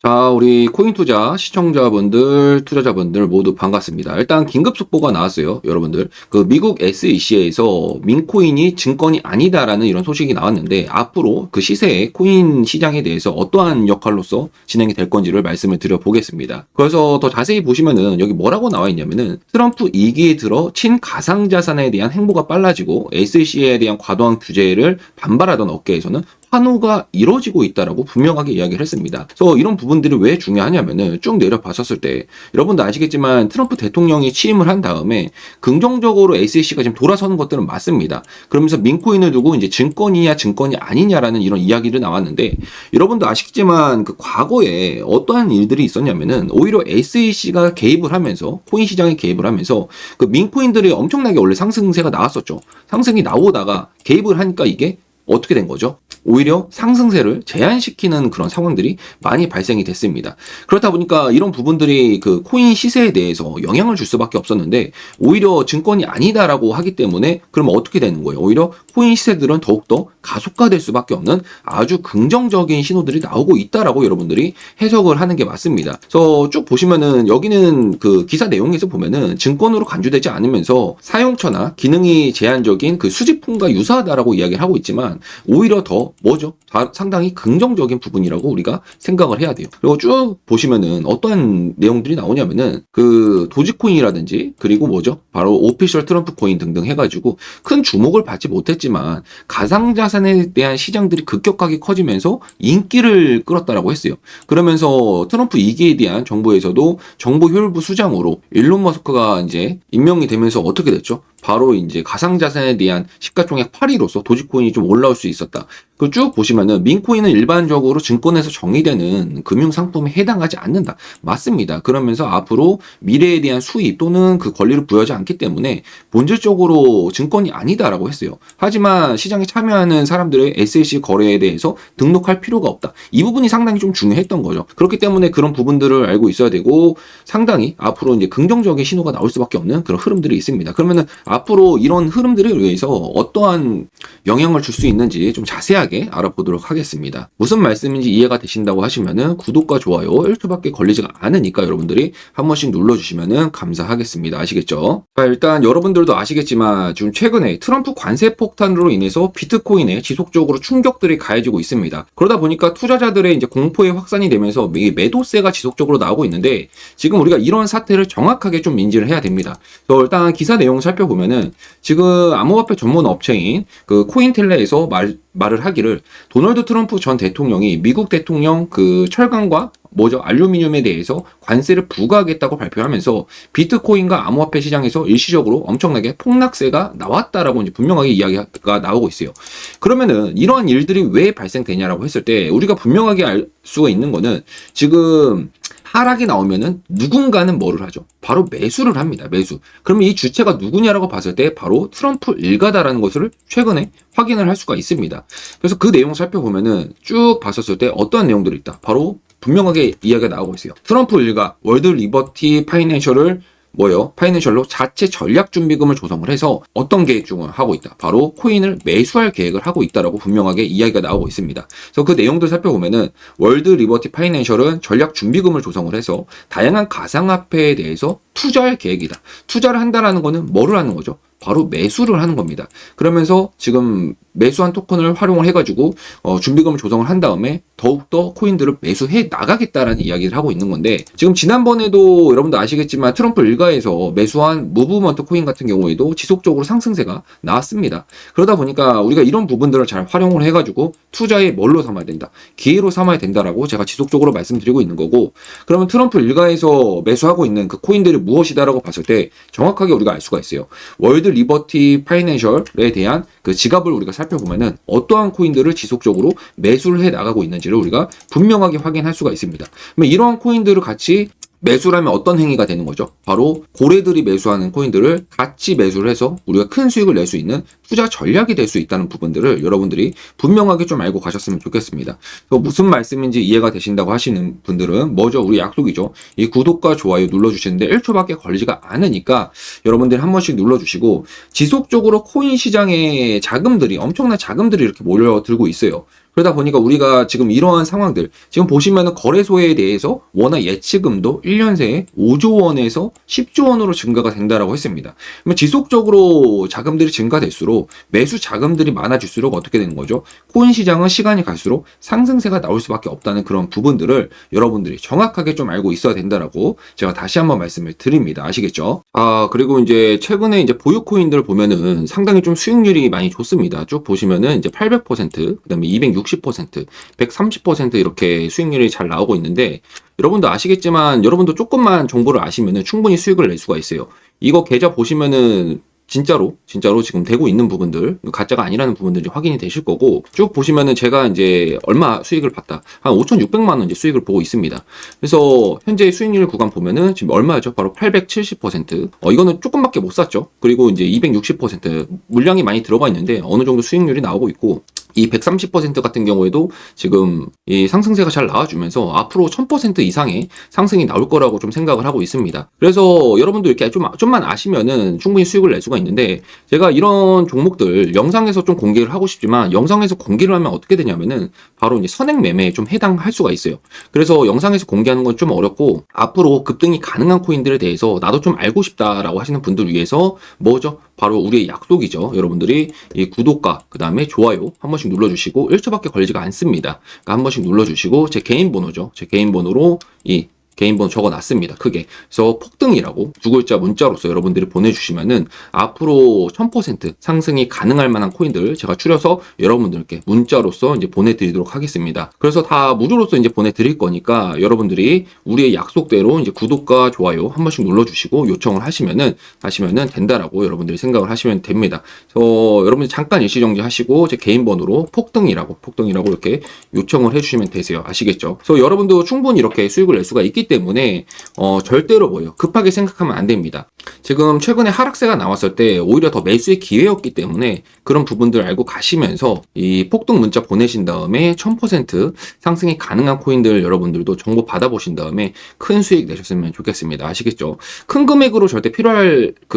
자, 우리 코인 투자 시청자분들, 투자자분들 모두 반갑습니다. 일단 긴급 속보가 나왔어요, 여러분들. 그 미국 SEC에서 민코인이 증권이 아니다라는 이런 소식이 나왔는데 앞으로 그 시세의 코인 시장에 대해서 어떠한 역할로서 진행이 될 건지를 말씀을 드려보겠습니다. 그래서 더 자세히 보시면은 여기 뭐라고 나와 있냐면은 트럼프 2기에 들어 친가상자산에 대한 행보가 빨라지고 SEC에 대한 과도한 규제를 반발하던 업계에서는 환호가 이루어지고 있다라고 분명하게 이야기를 했습니다. 그래서 이런 부분들이 왜 중요하냐면은 쭉 내려봤었을 때 여러분도 아시겠지만 트럼프 대통령이 취임을 한 다음에 긍정적으로 SEC가 지금 돌아서는 것들은 맞습니다. 그러면서 민코인을 두고 이제 증권이냐 증권이 아니냐라는 이런 이야기를 나왔는데 여러분도 아시겠지만 그 과거에 어떠한 일들이 있었냐면은 오히려 SEC가 개입을 하면서 코인 시장에 개입을 하면서 그 민코인들이 엄청나게 원래 상승세가 나왔었죠. 상승이 나오다가 개입을 하니까 이게 어떻게 된 거죠? 오히려 상승세를 제한시키는 그런 상황들이 많이 발생이 됐습니다. 그렇다 보니까 이런 부분들이 그 코인 시세에 대해서 영향을 줄 수밖에 없었는데 오히려 증권이 아니다라고 하기 때문에 그럼 어떻게 되는 거예요? 오히려 코인 시세들은 더욱더 가속화될 수밖에 없는 아주 긍정적인 신호들이 나오고 있다라고 여러분들이 해석을 하는 게 맞습니다. 그래서 쭉 보시면은 여기는 그 기사 내용에서 보면은 증권으로 간주되지 않으면서 사용처나 기능이 제한적인 그 수집품과 유사하다라고 이야기를 하고 있지만 오히려 더 뭐죠? 상당히 긍정적인 부분이라고 우리가 생각을 해야 돼요. 그리고 쭉 보시면은 어떠한 내용들이 나오냐면은 그 도지코인이라든지 그리고 뭐죠? 바로 오피셜 트럼프 코인 등등 해가지고 큰 주목을 받지 못했지만 가상자산에 대한 시장들이 급격하게 커지면서 인기를 끌었다라고 했어요. 그러면서 트럼프 2기에 대한 정부에서도 정보 효율부 수장으로 일론 머스크가 이제 임명이 되면서 어떻게 됐죠? 바로 이제 가상자산에 대한 시가총액 8위로서 도지코인이 좀 올라올 수 있었다. 그 쭉 보시면은 민코인은 일반적으로 증권에서 정의되는 금융상품에 해당하지 않는다. 맞습니다. 그러면서 앞으로 미래에 대한 수입 또는 그 권리를 부여하지 않기 때문에 본질적으로 증권이 아니다라고 했어요. 하지만 시장에 참여하는 사람들의 SEC 거래에 대해서 등록할 필요가 없다. 이 부분이 상당히 좀 중요했던 거죠. 그렇기 때문에 그런 부분들을 알고 있어야 되고 상당히 앞으로 이제 긍정적인 신호가 나올 수밖에 없는 그런 흐름들이 있습니다. 그러면은 앞으로 이런 흐름들에 의해서 어떠한 영향을 줄 수 있는지 좀 자세하게 알아보도록 하겠습니다. 무슨 말씀인지 이해가 되신다고 하시면은 구독과 좋아요 1초밖에 걸리지가 않으니까 여러분들이 한 번씩 눌러주시면은 감사하겠습니다. 아시겠죠? 자, 일단 여러분들도 아시겠지만 지금 최근에 트럼프 관세 폭탄으로 인해서 비트코인에 지속적으로 충격들이 가해지고 있습니다. 그러다 보니까 투자자들의 이제 공포에 확산이 되면서 매도세가 지속적으로 나오고 있는데 지금 우리가 이런 사태를 정확하게 좀 인지를 해야 됩니다. 일단 기사 내용 살펴보면은 지금 암호화폐 전문 업체인 그 코인텔레에서 말을 하기를 도널드 트럼프 전 대통령이 미국 대통령 그 철강과 알루미늄에 대해서 관세를 부과하겠다고 발표하면서 비트코인과 암호화폐 시장에서 일시적으로 엄청나게 폭락세가 나왔다라고 이제 분명하게 이야기가 나오고 있어요. 그러면은 이러한 일들이 왜 발생되냐라고 했을 때 우리가 분명하게 알 수가 있는 거는 지금 하락이 나오면은 누군가는 뭐를 하죠? 바로 매수를 합니다. 매수. 그러면 이 주체가 누구냐라고 봤을 때 바로 트럼프 일가다라는 것을 최근에 확인을 할 수가 있습니다. 그래서 그 내용 살펴보면은 쭉 봤었을 때 어떠한 내용들이 있다. 바로 분명하게 이야기가 나오고 있어요. 트럼프 일가 월드 리버티 파이낸셜을 파이낸셜로 자체 전략 준비금을 조성을 해서 어떤 계획 중을 하고 있다. 바로 코인을 매수할 계획을 하고 있다라고 분명하게 이야기가 나오고 있습니다. 그래서 그 내용들 살펴보면은 월드 리버티 파이낸셜은 전략 준비금을 조성을 해서 다양한 가상화폐에 대해서 투자할 계획이다. 투자를 한다라는 거는 뭐를 하는 거죠? 바로 매수를 하는 겁니다. 그러면서 지금 매수한 토큰을 활용을 해가지고 준비금을 조성을 한 다음에 더욱더 코인들을 매수해 나가겠다라는 이야기를 하고 있는 건데 지금 지난번에도 여러분도 아시겠지만 트럼프 일가에서 매수한 무브먼트 코인 같은 경우에도 지속적으로 상승세가 나왔습니다. 그러다 보니까 우리가 이런 부분들을 잘 활용을 해가지고 투자에 뭘로 삼아야 된다. 기회로 삼아야 된다라고 제가 지속적으로 말씀드리고 있는 거고 그러면 트럼프 일가에서 매수하고 있는 그 코인들이 무엇이다라고 봤을 때 정확하게 우리가 알 수가 있어요. 월드 리버티 파이낸셜에 대한 그 지갑을 우리가 살펴보면은 어떠한 코인들을 지속적으로 매수를 해 나가고 있는지를 우리가 분명하게 확인할 수가 있습니다. 그러면 이러한 코인들을 같이 매수라면 어떤 행위가 되는 거죠? 바로 고래들이 매수하는 코인들을 같이 매수를 해서 우리가 큰 수익을 낼 수 있는 투자 전략이 될 수 있다는 부분들을 여러분들이 분명하게 좀 알고 가셨으면 좋겠습니다. 무슨 말씀인지 이해가 되신다고 하시는 분들은 뭐죠? 우리 약속이죠. 이 구독과 좋아요 눌러주시는데 1초밖에 걸리지가 않으니까 여러분들이 한 번씩 눌러주시고 지속적으로 코인 시장에 엄청난 자금들이 이렇게 몰려들고 있어요. 그러다 보니까 우리가 지금 이러한 상황들, 지금 보시면은 거래소에 대해서 워낙 예치금도 1년 새에 5조 원에서 10조 원으로 증가가 된다라고 했습니다. 그러면 지속적으로 자금들이 증가될수록 매수 자금들이 많아질수록 어떻게 되는 거죠? 코인 시장은 시간이 갈수록 상승세가 나올 수밖에 없다는 그런 부분들을 여러분들이 정확하게 좀 알고 있어야 된다라고 제가 다시 한번 말씀을 드립니다. 아시겠죠? 그리고 이제 최근에 이제 보유 코인들 보면은 상당히 좀 수익률이 많이 좋습니다. 쭉 보시면은 이제 800%, 그다음에 260%, 130% 이렇게 수익률이 잘 나오고 있는데, 여러분도 아시겠지만 여러분도 조금만 정보를 아시면은 충분히 수익을 낼 수가 있어요. 이거 계좌 보시면은 진짜로 지금 되고 있는 부분들, 가짜가 아니라는 부분들이 확인이 되실 거고, 쭉 보시면은 제가 이제 얼마 수익을 봤다, 한 5,600만 원 이제 수익을 보고 있습니다. 그래서 현재 수익률 구간 보면은 지금 얼마죠? 바로 870%. 이거는 조금밖에 못 샀죠. 그리고 이제 260% 물량이 많이 들어가 있는데 어느 정도 수익률이 나오고 있고, 이 130% 같은 경우에도 지금 이 상승세가 잘 나와주면서 앞으로 1000% 이상의 상승이 나올 거라고 좀 생각을 하고 있습니다. 그래서 여러분도 이렇게 좀만 아시면은 충분히 수익을 낼 수가 있는데, 제가 이런 종목들 영상에서 좀 공개를 하고 싶지만 영상에서 공개를 하면 어떻게 되냐면은 바로 이제 선행 매매에 좀 해당할 수가 있어요. 그래서 영상에서 공개하는 건 좀 어렵고, 앞으로 급등이 가능한 코인들에 대해서 나도 좀 알고 싶다라고 하시는 분들 위해서 뭐죠? 바로 우리의 약속이죠. 여러분들이 이 구독과 그 다음에 좋아요 한 번씩 눌러주시고, 1초밖에 걸리지가 않습니다. 그러니까 한 번씩 눌러주시고, 제 개인 번호죠. 제 개인 번호로 이 개인 번호 적어놨습니다. 크게. 그래서 폭등이라고 두 글자 문자로서 여러분들이 보내주시면은 앞으로 1000% 상승이 가능할 만한 코인들 제가 추려서 여러분들께 문자로서 이제 보내드리도록 하겠습니다. 그래서 다 무료로서 이제 보내드릴 거니까 여러분들이 우리의 약속대로 이제 구독과 좋아요 한 번씩 눌러주시고 요청을 하시면은 된다라고 여러분들이 생각을 하시면 됩니다. 그래서 여러분들 잠깐 일시정지 하시고 제 개인 번호로 폭등이라고 이렇게 요청을 해주시면 되세요. 아시겠죠? 그래서 여러분도 충분히 이렇게 수익을 낼 수가 있기 때문에 절대로 뭐예요, 급하게 생각하면 안 됩니다. 지금 최근에 하락세가 나왔을 때 오히려 더 매수의 기회였기 때문에 그런 부분들 알고 가시면서 이 폭등 문자 보내신 다음에 1000% 상승이 가능한 코인들 여러분들도 정보 받아보신 다음에 큰 수익 내셨으면 좋겠습니다. 아시겠죠? 큰 금액으로 절대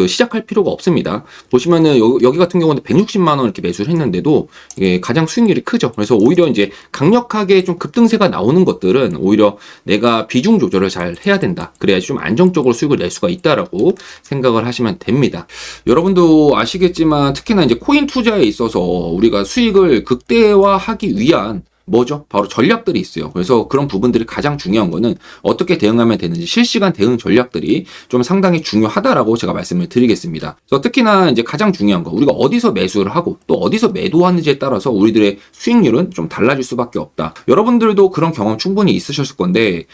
시작할 필요가 없습니다. 보시면은 여기 같은 경우는 160만 원 이렇게 매수를 했는데도 이게 가장 수익률이 크죠. 그래서 오히려 이제 강력하게 좀 급등세가 나오는 것들은 오히려 내가 비중 조절을 잘 해야 된다. 그래야지 좀 안정적으로 수익을 낼 수가 있다라고 생각을 하시면 됩니다. 여러분도 아시겠지만 특히나 이제 코인 투자에 있어서 우리가 수익을 극대화하기 위한 뭐죠? 바로 전략들이 있어요. 그래서 그런 부분들이 가장 중요한 거는 어떻게 대응하면 되는지 실시간 대응 전략들이 좀 상당히 중요하다라고 제가 말씀을 드리겠습니다. 그래서 특히나 이제 가장 중요한 거, 우리가 어디서 매수를 하고 또 어디서 매도하는지에 따라서 우리들의 수익률은 좀 달라질 수밖에 없다. 여러분들도 그런 경험 충분히 있으셨을 건데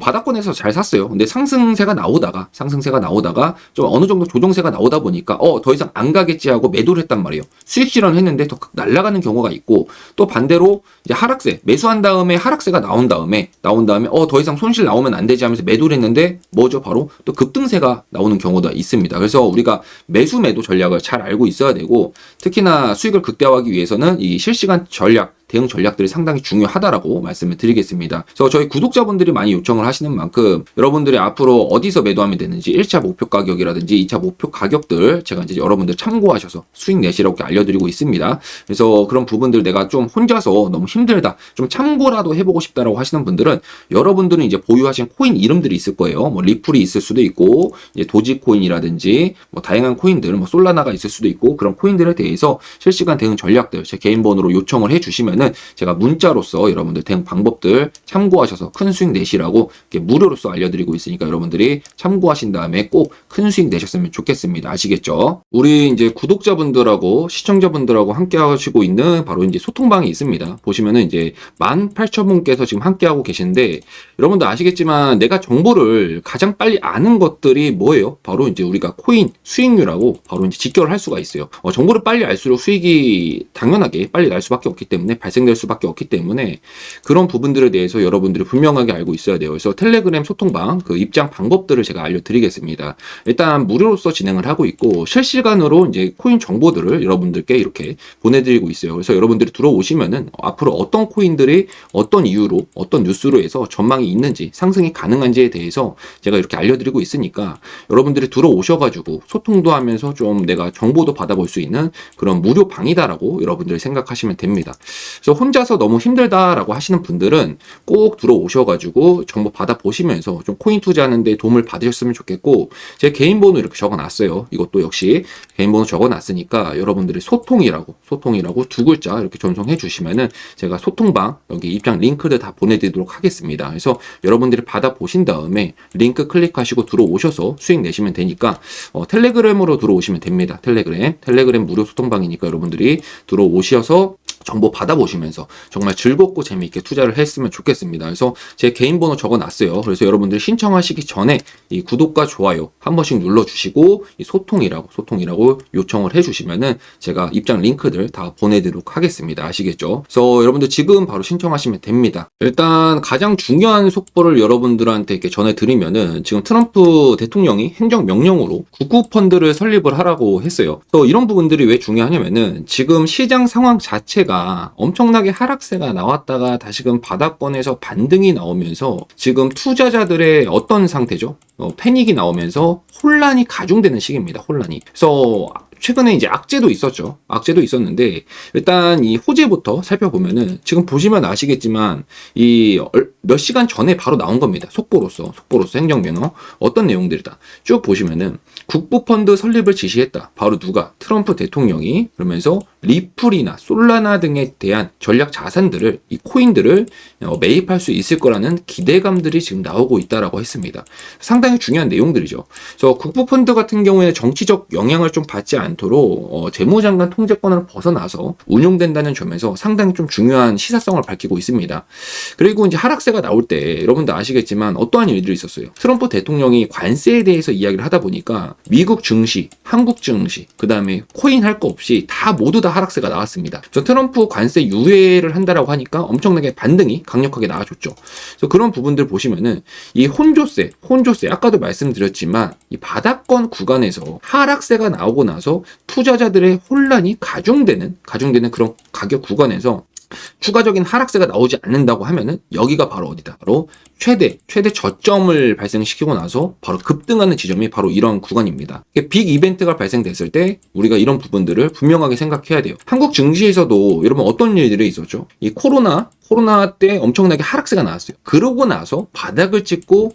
바닥권에서 잘 샀어요. 근데 상승세가 나오다가 좀 어느 정도 조정세가 나오다 보니까 더 이상 안 가겠지 하고 매도를 했단 말이에요. 수익 실현했는데 더 날아가는 경우가 있고, 또 반대로 이제 하락세, 매수한 다음에 하락세가 나온 다음에 더 이상 손실 나오면 안 되지 하면서 매도를 했는데 뭐죠? 바로 또 급등세가 나오는 경우도 있습니다. 그래서 우리가 매수 매도 전략을 잘 알고 있어야 되고, 특히나 수익을 극대화하기 위해서는 이 실시간 전략, 대응 전략들이 상당히 중요하다라고 말씀을 드리겠습니다. 그래서 저희 구독자분들이 많이 요청을 하시는 만큼 여러분들이 앞으로 어디서 매도하면 되는지 1차 목표 가격이라든지 2차 목표 가격들 제가 이제 여러분들 참고하셔서 수익 내시라고 알려드리고 있습니다. 그래서 그런 부분들 내가 좀 혼자서 너무 힘들다, 좀 참고라도 해보고 싶다라고 하시는 분들은 여러분들은 이제 보유하신 코인 이름들이 있을 거예요. 뭐 리플이 있을 수도 있고, 이제 도지코인이라든지 뭐 다양한 코인들, 뭐 솔라나가 있을 수도 있고, 그런 코인들에 대해서 실시간 대응 전략들 제 개인 번호로 요청을 해주시면은 제가 문자로서 여러분들 대응 방법들 참고하셔서 큰 수익 내시라고 이렇게 무료로서 알려드리고 있으니까 여러분들이 참고하신 다음에 꼭 큰 수익 내셨으면 좋겠습니다. 아시겠죠? 우리 이제 구독자분들하고 시청자분들하고 함께 하시고 있는 바로 이제 소통방이 있습니다. 보시면은 이제 18,000분께서 지금 함께 하고 계시는데, 여러분들 아시겠지만 내가 정보를 가장 빨리 아는 것들이 뭐예요? 바로 이제 우리가 코인 수익률하고 바로 이제 직결을 할 수가 있어요. 정보를 빨리 알수록 수익이 당연하게 빨리 날 수밖에 없기 때문에, 발생될 수밖에 없기 때문에 그런 부분들에 대해서 여러분들이 분명하게 알고 있어야 돼요. 그래서 텔레그램 소통방 그 입장 방법들을 제가 알려드리겠습니다. 일단 무료로서 진행을 하고 있고, 실시간으로 이제 코인 정보들을 여러분들께 이렇게 보내드리고 있어요. 그래서 여러분들이 들어오시면은 앞으로 어떤 코인들이 어떤 이유로 어떤 뉴스로 해서 전망이 있는지 상승이 가능한지에 대해서 제가 이렇게 알려드리고 있으니까 여러분들이 들어오셔가지고 소통도 하면서 좀 내가 정보도 받아볼 수 있는 그런 무료 방이다라고 여러분들이 생각하시면 됩니다. 그래서 혼자서 너무 힘들다라고 하시는 분들은 꼭 들어오셔가지고 정보 받아보시면서 좀 코인 투자하는데 도움을 받으셨으면 좋겠고, 제 개인 번호 이렇게 적어놨어요. 이것도 역시 개인 번호 적어놨으니까 여러분들이 소통이라고 두 글자 이렇게 전송해 주시면은 제가 소통방 여기 입장 링크를 다 보내드리도록 하겠습니다. 그래서 여러분들이 받아보신 다음에 링크 클릭하시고 들어오셔서 수익 내시면 되니까 텔레그램으로 들어오시면 됩니다. 텔레그램 무료 소통방이니까 여러분들이 들어오셔서 정보 받아보시면서 정말 즐겁고 재미있게 투자를 했으면 좋겠습니다. 그래서 제 개인 번호 적어놨어요. 그래서 여러분들이 신청하시기 전에 이 구독과 좋아요 한 번씩 눌러주시고 이 소통이라고 요청을 해주시면은 제가 입장 링크들 다 보내드리도록 하겠습니다. 아시겠죠? 그래서 여러분들 지금 바로 신청하시면 됩니다. 일단 가장 중요한 속보를 여러분들한테 이렇게 전해드리면은 지금 트럼프 대통령이 행정명령으로 국구펀드를 설립을 하라고 했어요. 또 이런 부분들이 왜 중요하냐면은 지금 시장 상황 자체가 엄청나게 하락세가 나왔다가 다시금 바닥권에서 반등이 나오면서 지금 투자자들의 어떤 상태죠? 패닉이 나오면서 혼란이 가중되는 시기입니다. 혼란이. 그래서 최근에 이제 악재도 있었죠. 악재도 있었는데 일단 이 호재부터 살펴보면은 지금 보시면 아시겠지만 이 몇 시간 전에 바로 나온 겁니다. 속보로서 행정명령 어떤 내용들이다. 쭉 보시면은 국부펀드 설립을 지시했다. 바로 누가? 트럼프 대통령이. 그러면서 리플이나 솔라나 등에 대한 전략 자산들을 이 코인들을 매입할 수 있을 거라는 기대감들이 지금 나오고 있다라고 했습니다. 상당히 중요한 내용들이죠. 그래서 국부펀드 같은 경우에는 정치적 영향을 좀 받지 않도록 재무장관 통제권을 벗어나서 운용된다는 점에서 상당히 좀 중요한 시사성을 밝히고 있습니다. 그리고 이제 하락세가 나올 때 여러분도 아시겠지만 어떠한 일들이 있었어요. 트럼프 대통령이 관세에 대해서 이야기를 하다 보니까 미국 증시, 한국 증시, 그 다음에 코인 할 거 없이 모두 다 하락세가 나왔습니다. 트럼프 관세 유예를 한다라고 하니까 엄청나게 반등이 강력하게 나와줬죠. 그래서 그런 부분들 보시면은 이 혼조세, 아까도 말씀드렸지만 이 바닥권 구간에서 하락세가 나오고 나서 투자자들의 혼란이 가중되는 그런 가격 구간에서 추가적인 하락세가 나오지 않는다고 하면은 여기가 바로 어디다? 바로 최대 저점을 발생시키고 나서 바로 급등하는 지점이 바로 이런 구간입니다. 빅 이벤트가 발생됐을 때 우리가 이런 부분들을 분명하게 생각해야 돼요. 한국 증시에서도 여러분 어떤 일들이 있었죠? 이 코로나 때 엄청나게 하락세가 나왔어요. 그러고 나서 바닥을 찍고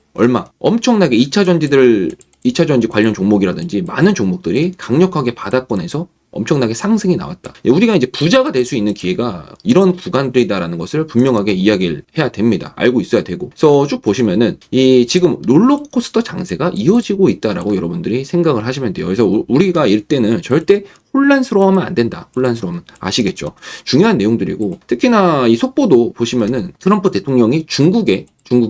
엄청나게 2차 전지 관련 종목이라든지 많은 종목들이 강력하게 바닥권에서 엄청나게 상승이 나왔다. 우리가 이제 부자가 될 수 있는 기회가 이런 구간들이다라는 것을 분명하게 이야기를 해야 됩니다. 알고 있어야 되고. 그래서 쭉 보시면은 이 지금 롤러코스터 장세가 이어지고 있다라고 여러분들이 생각을 하시면 돼요. 그래서 우리가 이때는 절대 혼란스러워하면 안 된다. 혼란스러우면 아시겠죠? 중요한 내용들이고 특히나 이 속보도 보시면은 트럼프 대통령이 중국에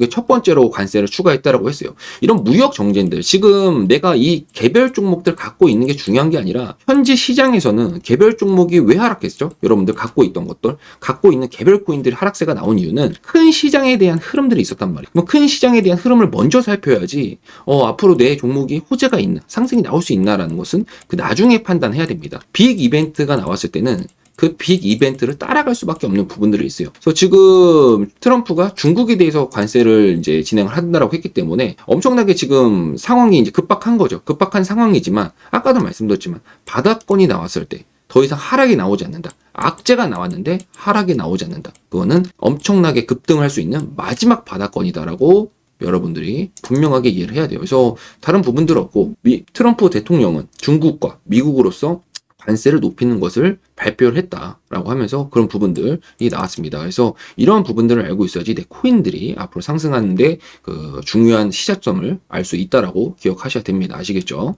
첫 번째로 관세를 추가했다라고 했어요. 이런 무역 정쟁들 지금 내가 이 개별 종목들 갖고 있는 게 중요한 게 아니라 현지 시장에서는 개별 종목이 왜 하락했죠? 여러분들 갖고 있던 것들 갖고 있는 개별 코인들이 하락세가 나온 이유는 큰 시장에 대한 흐름들이 있었단 말이에요. 큰 시장에 대한 흐름을 먼저 살펴야지 앞으로 내 종목이 호재가 있나 상승이 나올 수 있나라는 것은 그 나중에 판단해야 됩니다. 빅 이벤트가 나왔을 때는 그 빅 이벤트를 따라갈 수밖에 없는 부분들이 있어요. 그래서 지금 트럼프가 중국에 대해서 관세를 이제 진행을 한다라고 했기 때문에 엄청나게 지금 상황이 이제 급박한 거죠. 급박한 상황이지만 아까도 말씀드렸지만 바닥권이 나왔을 때 더 이상 하락이 나오지 않는다. 악재가 나왔는데 하락이 나오지 않는다. 그거는 엄청나게 급등할 수 있는 마지막 바닥권이다라고 여러분들이 분명하게 이해를 해야 돼요. 그래서 다른 부분들 없고 트럼프 대통령은 중국과 미국으로서 관세를 높이는 것을 발표를 했다라고 하면서 그런 부분들이 나왔습니다. 그래서 이런 부분들을 알고 있어야지 내 코인들이 앞으로 상승하는데 그 중요한 시작점을 알 수 있다라고 기억하셔야 됩니다. 아시겠죠?